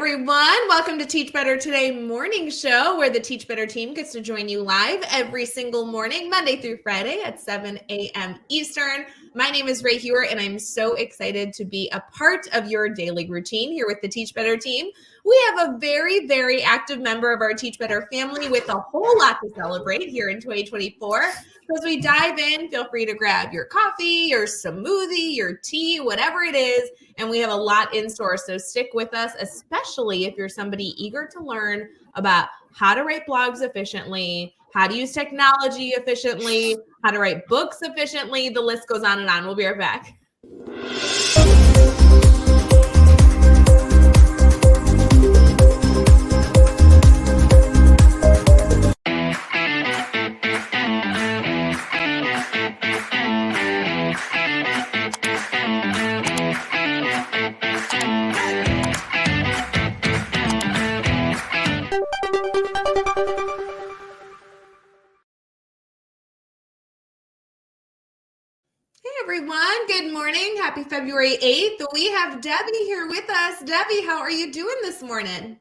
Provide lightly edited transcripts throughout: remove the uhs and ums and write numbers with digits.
everyone. Welcome to Teach Better Today morning show, where the Teach Better team gets to join you live every single morning, Monday through Friday at 7 a.m. Eastern. My name is Ray Hewer, and I'm so excited to be a part of your daily routine here with the Teach Better team. We have a very, very active member of our Teach Better family with a whole lot to celebrate here in 2024. So as we dive in, feel free to grab your coffee, your smoothie, your tea, whatever it is. And we have a lot in store. So stick with us, especially if you're somebody eager to learn about how to write blogs efficiently, how to use technology efficiently, how to write books efficiently. The list goes on and on. We'll be right back. Everyone, good morning. Happy February 8th. We have Debbie here with us. Debbie, how are you doing this morning?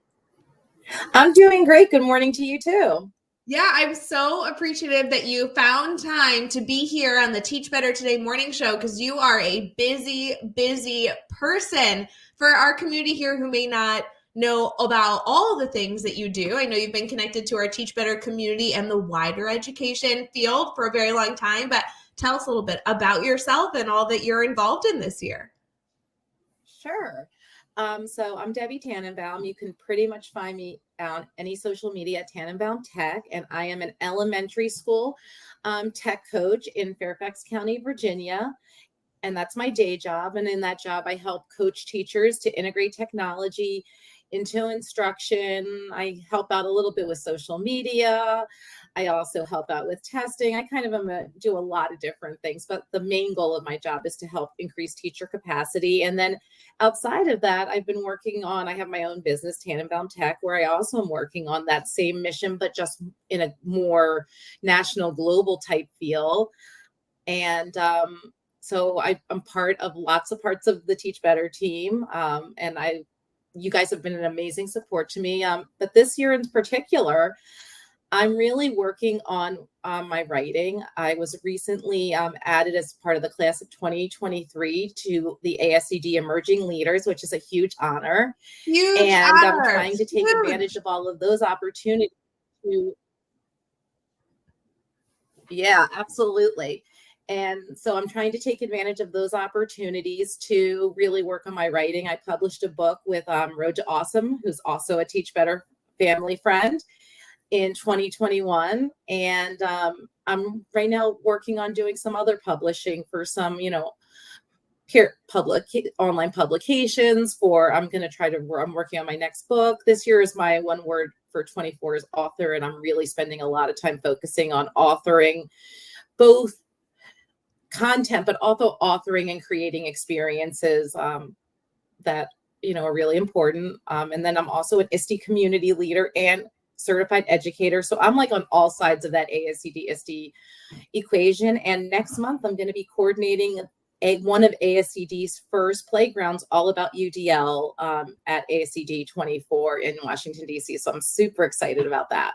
I'm doing great. Good morning to you too. Yeah, I'm so appreciative that you found time to be here on the Teach Better Today morning show, because you are a busy, busy person. For our community here who may not know about all the things that you do, I know you've been connected to our Teach Better community and the wider education field for a very long time, but tell us a little bit about yourself and all that you're involved in this year. Sure. So I'm Debbie Tannenbaum. You can pretty much find me on any social media at Tannenbaum Tech, and I am an elementary school tech coach in Fairfax County, Virginia. And that's my day job. And in that job, I help coach teachers to integrate technology into instruction. I help out a little bit with social media. I also help out with testing. I kind of do a lot of different things, but the main goal of my job is to help increase teacher capacity. And then outside of that, I have my own business, Tannenbaum Tech, where I also am working on that same mission, but just in a more national, global type feel. And so I'm part of lots of parts of the Teach Better team. And you guys have been an amazing support to me. But this year in particular, I'm really working on my writing. I was recently added as part of the class of 2023 to the ASCD Emerging Leaders, which is a huge honor. I'm trying to take advantage of all of those opportunities Yeah, absolutely. And so I'm trying to take advantage of those opportunities to really work on my writing. I published a book with Road to Awesome, who's also a Teach Better family friend, in 2021. And I'm right now working on doing some other publishing for some, online publications I'm working on my next book. This year is my one word for 24 is author. And I'm really spending a lot of time focusing on authoring both content, but also authoring and creating experiences that, are really important. And then I'm also an ISTE community leader and certified educator. So I'm like on all sides of that ASCD ISTE equation. And next month, I'm going to be coordinating one of ASCD's first playgrounds all about UDL at ASCD 24 in Washington, D.C. So I'm super excited about that.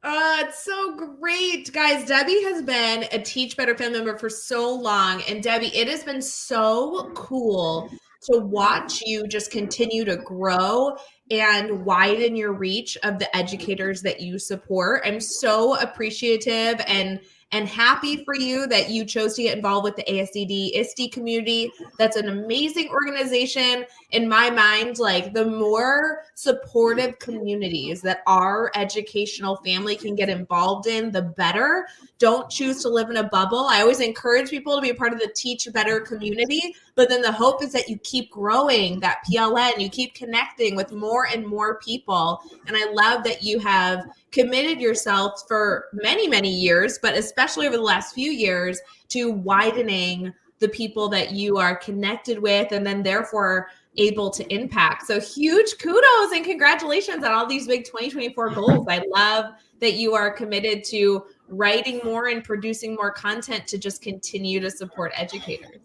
It's so great. Guys, Debbie has been a Teach Better family member for so long. And Debbie, it has been so cool to watch you just continue to grow and widen your reach of the educators that you support. I'm so appreciative and happy for you that you chose to get involved with the ASCD ISTE community. That's an amazing organization. In my mind, like, the more supportive communities that our educational family can get involved in, the better. Don't choose to live in a bubble. I always encourage people to be a part of the Teach Better community, but then the hope is that you keep growing that PLN, you keep connecting with more and more people. And I love that you have committed yourself for many, many years, but especially over the last few years, to widening the people that you are connected with and then therefore able to impact. So huge kudos and congratulations on all these big 2024 goals. I love that you are committed to writing more and producing more content to just continue to support educators.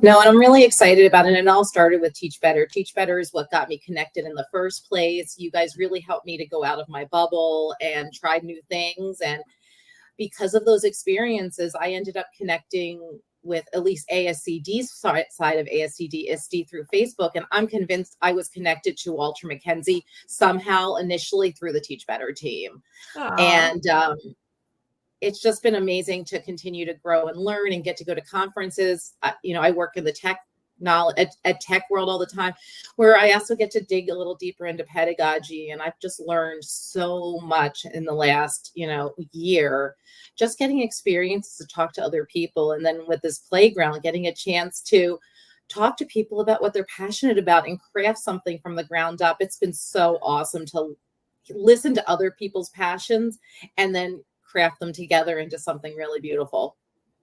No, and I'm really excited about it. And it all started with Teach Better. Teach Better is what got me connected in the first place. You guys really helped me to go out of my bubble and try new things. And because of those experiences, I ended up connecting with at least ASCD's side of ASCD ISD through Facebook. And I'm convinced I was connected to Walter McKenzie somehow initially through the Teach Better team. Aww. And it's just been amazing to continue to grow and learn and get to go to conferences. I work in the tech knowledge at tech world all the time, where I also get to dig a little deeper into pedagogy. And I've just learned so much in the last, year, just getting experiences to talk to other people. And then with this playground, getting a chance to talk to people about what they're passionate about and craft something from the ground up. It's been so awesome to listen to other people's passions and then craft them together into something really beautiful.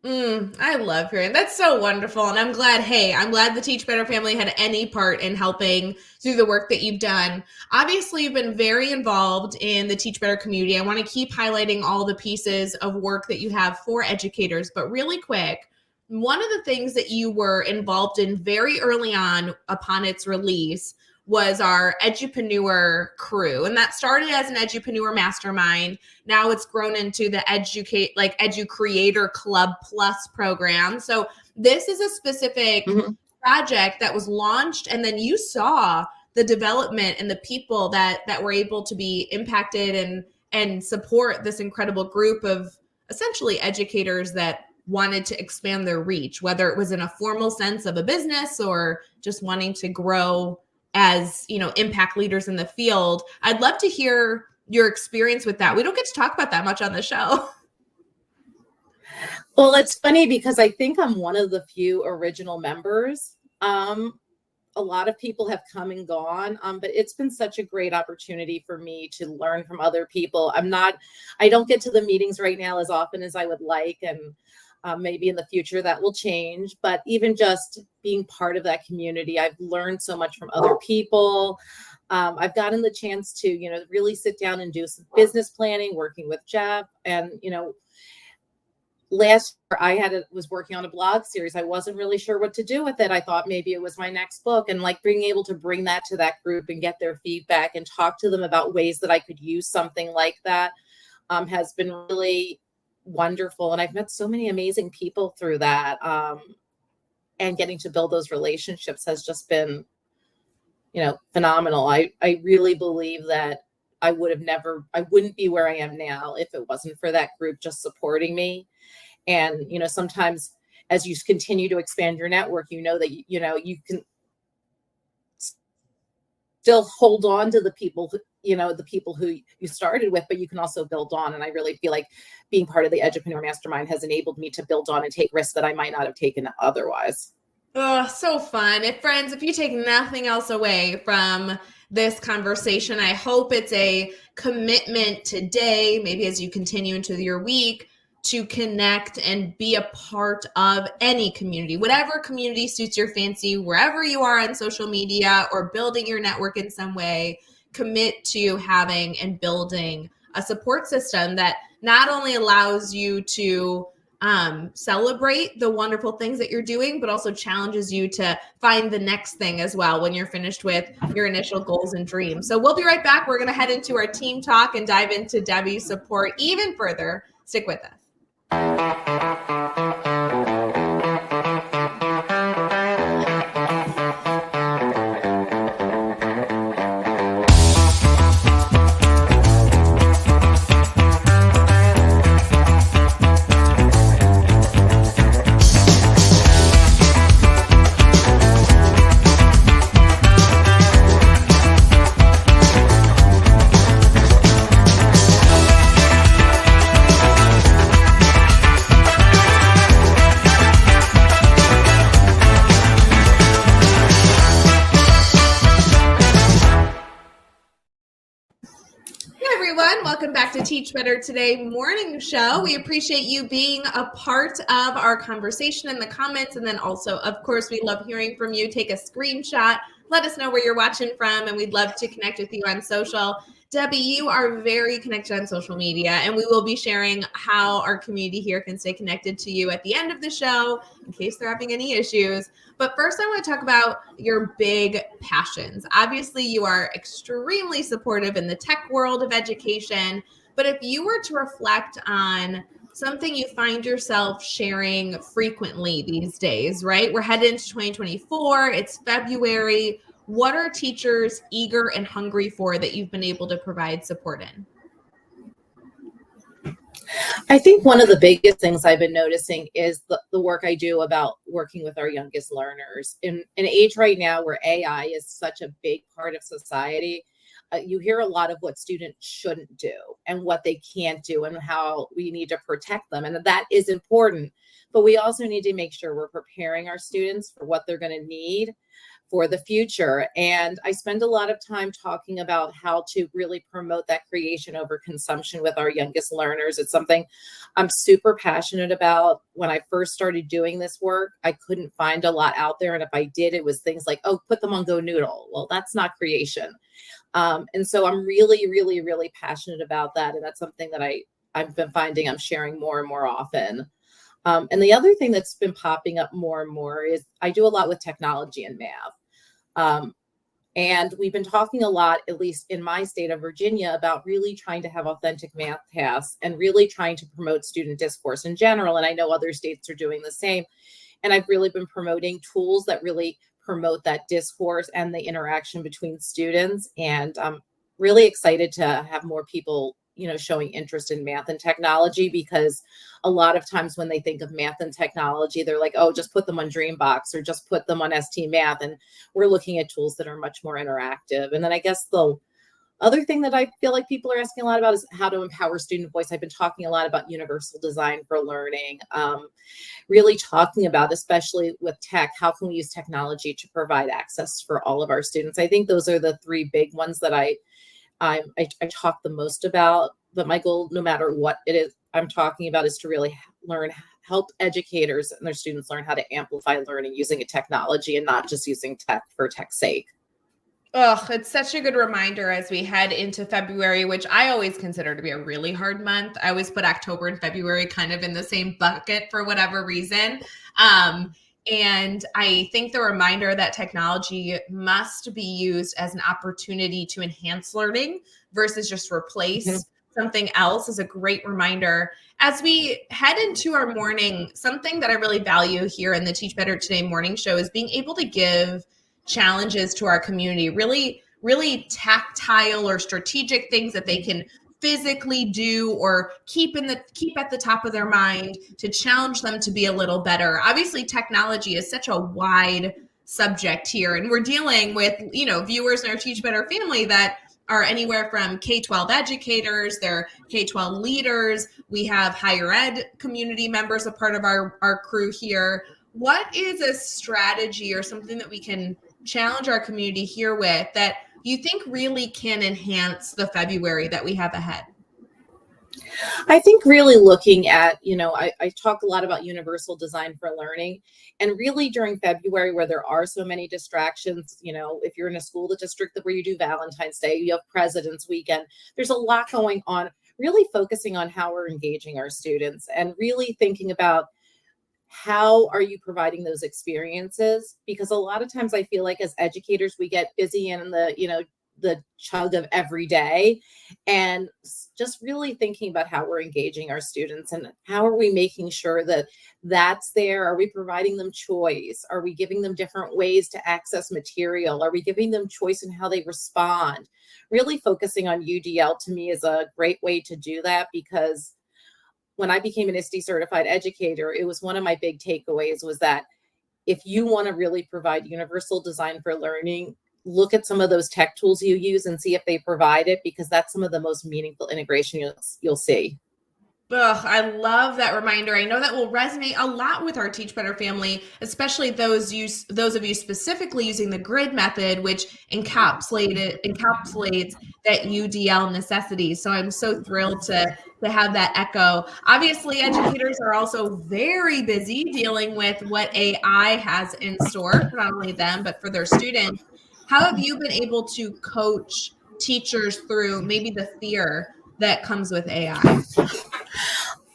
I love hearing that's so wonderful. And I'm glad the Teach Better family had any part in helping through the work that you've done. Obviously, you've been very involved in the Teach Better community. I want to keep highlighting all the pieces of work that you have for educators, but really quick, one of the things that you were involved in very early on upon its release was our Edupreneur crew. And that started as an Edupreneur mastermind. Now it's grown into the Edu Creator Club Plus program. So this is a specific project that was launched, and then you saw the development and the people that were able to be impacted and support this incredible group of essentially educators that wanted to expand their reach, whether it was in a formal sense of a business or just wanting to grow as, impact leaders in the field. I'd love to hear your experience with that. We don't get to talk about that much on the show. Well, it's funny because I think I'm one of the few original members. A lot of people have come and gone, but it's been such a great opportunity for me to learn from other people. I don't get to the meetings right now as often as I would like, and maybe in the future that will change, but even just being part of that community, I've learned so much from other people. I've gotten the chance to, really sit down and do some business planning, working with Jeff. And, last year I was working on a blog series. I wasn't really sure what to do with it. I thought maybe it was my next book, and being able to bring that to that group and get their feedback and talk to them about ways that I could use something like that has been really wonderful. And I've met so many amazing people through that. And getting to build those relationships has just been, phenomenal. I really believe that I wouldn't be where I am now if it wasn't for that group just supporting me. And, sometimes as you continue to expand your network, that, you can still hold on to the people who you started with, but you can also build on. And I really feel like being part of the Edupreneur Mastermind has enabled me to build on and take risks that I might not have taken otherwise. Oh, so fun. If you take nothing else away from this conversation, I hope it's a commitment today, maybe as you continue into your week, to connect and be a part of any community, whatever community suits your fancy, wherever you are on social media or building your network in some way. Commit to having and building a support system that not only allows you to celebrate the wonderful things that you're doing, but also challenges you to find the next thing as well when you're finished with your initial goals and dreams. So we'll be right back. We're going to head into our team talk and dive into Debbie's support even further. Stick with us. Welcome back to Teach Better Today morning show. We appreciate you being a part of our conversation in the comments. And then also, of course, we love hearing from you. Take a screenshot. Let us know where you're watching from, and we'd love to connect with you on social. Debbie, you are very connected on social media, and we will be sharing how our community here can stay connected to you at the end of the show in case they're having any issues. But first, I want to talk about your big passions. Obviously, you are extremely supportive in the tech world of education, but if you were to reflect on something you find yourself sharing frequently these days, right? We're headed into 2024, it's February. What are teachers eager and hungry for that you've been able to provide support in? I think one of the biggest things I've been noticing is the work I do about working with our youngest learners. In an age right now where AI is such a big part of society, you hear a lot of what students shouldn't do and what they can't do and how we need to protect them. And that is important. But we also need to make sure we're preparing our students for what they're going to need for the future. And I spend a lot of time talking about how to really promote that creation over consumption with our youngest learners. It's something I'm super passionate about. When I first started doing this work, I couldn't find a lot out there. And if I did, it was things like, oh, put them on Go Noodle. Well, that's not creation. And so I'm really, really, really passionate about that. And that's something that I've been finding I'm sharing more and more often. And the other thing that's been popping up more and more is I do a lot with technology and math. And we've been talking a lot, at least in my state of Virginia, about really trying to have authentic math tasks and really trying to promote student discourse in general. And I know other states are doing the same. And I've really been promoting tools that really promote that discourse and the interaction between students. And I'm really excited to have more people, showing interest in math and technology, because a lot of times when they think of math and technology, they're like, oh, just put them on Dreambox or just put them on ST Math. And we're looking at tools that are much more interactive. And then I guess the other thing that I feel like people are asking a lot about is how to empower student voice. I've been talking a lot about universal design for learning, really talking about, especially with tech, how can we use technology to provide access for all of our students? I think those are the three big ones that I talk the most about. But my goal, no matter what it is I'm talking about, is to really help educators and their students learn how to amplify learning using a technology and not just using tech for tech's sake. Oh, it's such a good reminder as we head into February, which I always consider to be a really hard month. I always put October and February kind of in the same bucket for whatever reason. And I think the reminder that technology must be used as an opportunity to enhance learning versus just replace something else is a great reminder. As we head into our morning, something that I really value here in the Teach Better Today morning show is being able to give challenges to our community, really, really tactile or strategic things that they can physically do or keep at the top of their mind to challenge them to be a little better. Obviously, technology is such a wide subject here, and we're dealing with, viewers in our Teach Better family that are anywhere from K-12 educators, they're K-12 leaders. We have higher ed community members, a part of our crew here. What is a strategy or something that we can challenge our community here with that you think really can enhance the February that we have ahead? I think really looking at, I talk a lot about universal design for learning, and really during February where there are so many distractions, if you're in a school district where you do Valentine's Day, you have President's Weekend, there's a lot going on, really focusing on how we're engaging our students and really thinking about how are you providing those experiences? Because a lot of times I feel like as educators, we get busy in the chug of every day, and just really thinking about how we're engaging our students and how are we making sure that that's there. Are we providing them choice? Are we giving them different ways to access material? Are we giving them choice in how they respond? Really focusing on UDL to me is a great way to do that, because when I became an ISTE certified educator, it was one of my big takeaways was that if you want to really provide universal design for learning, look at some of those tech tools you use and see if they provide it, because that's some of the most meaningful integration you'll see. Ugh, I love that reminder. I know that will resonate a lot with our Teach Better family, especially those of you specifically using the grid method, which encapsulates that UDL necessity. So I'm so thrilled to have that echo. Obviously, educators are also very busy dealing with what AI has in store for not only them, but for their students. How have you been able to coach teachers through maybe the fear that comes with AI?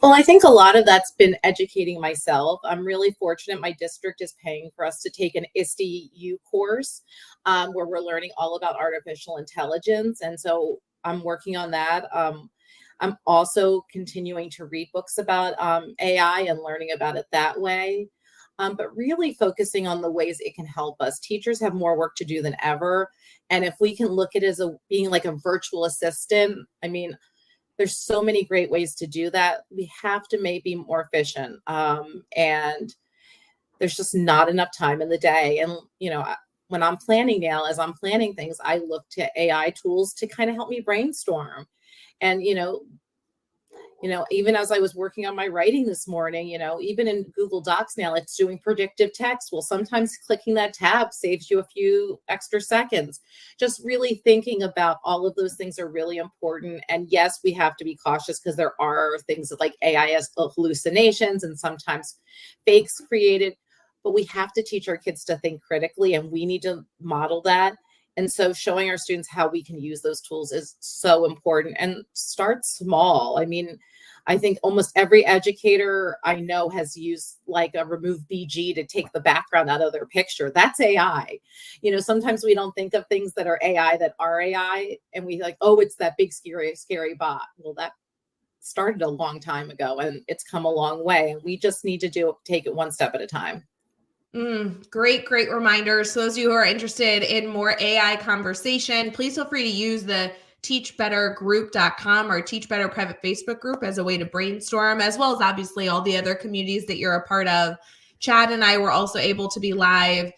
Well, I think a lot of that's been educating myself. I'm really fortunate. My district is paying for us to take an ISTU course where we're learning all about artificial intelligence. And so I'm working on that. I'm also continuing to read books about AI and learning about it that way. But really focusing on the ways it can help us. Teachers have more work to do than ever. And if we can look at it as being like a virtual assistant, I mean, there's so many great ways to do that. We have to maybe be more efficient. And there's just not enough time in the day. And, when I'm planning now, as I'm planning things, I look to AI tools to kind of help me brainstorm. And, even as I was working on my writing this morning, even in Google Docs now, it's doing predictive text. Well, sometimes clicking that tab saves you a few extra seconds. Just really thinking about all of those things are really important. And yes, we have to be cautious because there are things like AI as hallucinations and sometimes fakes created, but we have to teach our kids to think critically, and we need to model that. And so showing our students how we can use those tools is so important, and start small. I mean, I think almost every educator I know has used like a remove BG to take the background out of their picture. That's AI. Sometimes we don't think of things that are AI, and we like, oh, it's that big, scary bot. Well, that started a long time ago and it's come a long way. And we just need to take it one step at a time. Great reminders. So those of you who are interested in more AI conversation, please feel free to use the teachbettergroup.com or Teach Better private Facebook group as a way to brainstorm, as well as obviously all the other communities that you're a part of. Chad and I were also able to be live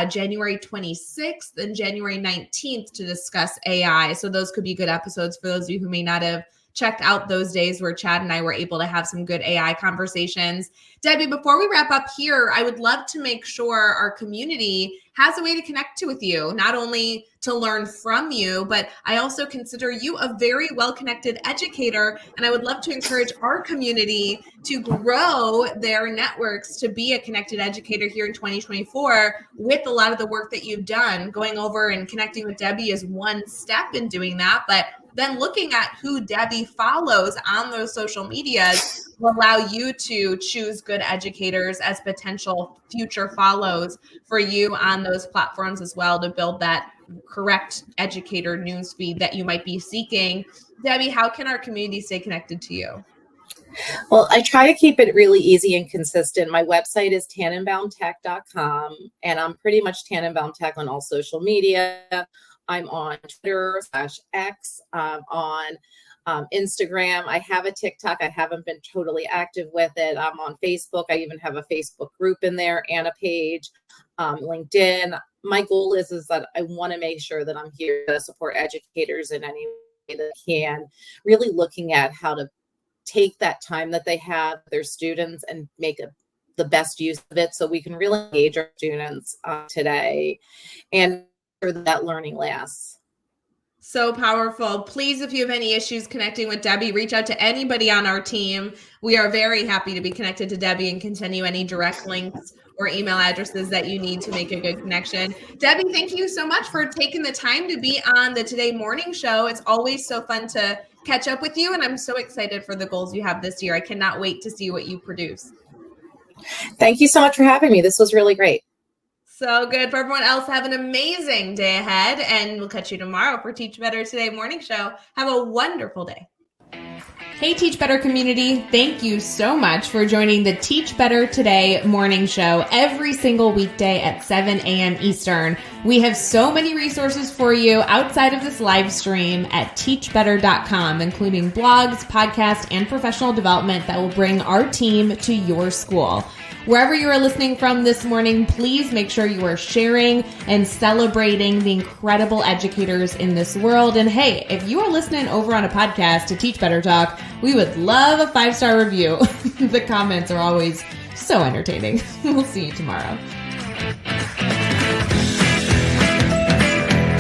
January 26th and January 19th to discuss AI. So those could be good episodes for those of you who may not have checked out those days where Chad and I were able to have some good AI conversations. Debbie, before we wrap up here, I would love to make sure our community has a way to connect with you, not only to learn from you, but I also consider you a very well-connected educator. And I would love to encourage our community to grow their networks to be a connected educator here in 2024 with a lot of the work that you've done. Going over and connecting with Debbie is one step in doing that, but then looking at who Debbie follows on those social medias will allow you to choose good educators as potential future follows for you on those platforms as well, to build that correct educator newsfeed that you might be seeking. Debbie, how can our community stay connected to you? Well, I try to keep it really easy and consistent. My website is tannenbaumtech.com, and I'm pretty much Tannenbaum Tech on all social media. I'm on Twitter/X, on Instagram. I have a TikTok. I haven't been totally active with it. I'm on Facebook. I even have a Facebook group in there and a page. LinkedIn. My goal is that I want to make sure that I'm here to support educators in any way that I can, really looking at how to take that time that they have with their students and make the best use of it so we can really engage our students today and that learning lasts. So powerful. Please, if you have any issues connecting with Debbie, reach out to anybody on our team. We are very happy to be connected to Debbie and can send you any direct links or email addresses that you need to make a good connection. Debbie, thank you so much for taking the time to be on the Today Morning Show. It's always so fun to catch up with you, and I'm so excited for the goals you have this year. I cannot wait to see what you produce. Thank you so much for having me. This was really great. So good. For everyone else, have an amazing day ahead, and we'll catch you tomorrow for Teach Better Today Morning Show. Have a wonderful day. Hey, Teach Better community. Thank you so much for joining the Teach Better Today Morning Show every single weekday at 7 a.m. Eastern. We have so many resources for you outside of this live stream at teachbetter.com, including blogs, podcasts, and professional development that will bring our team to your school. Wherever you are listening from this morning, please make sure you are sharing and celebrating the incredible educators in this world. And hey, if you are listening over on a podcast to Teach Better Talk, we would love a 5-star review. The comments are always so entertaining. We'll see you tomorrow.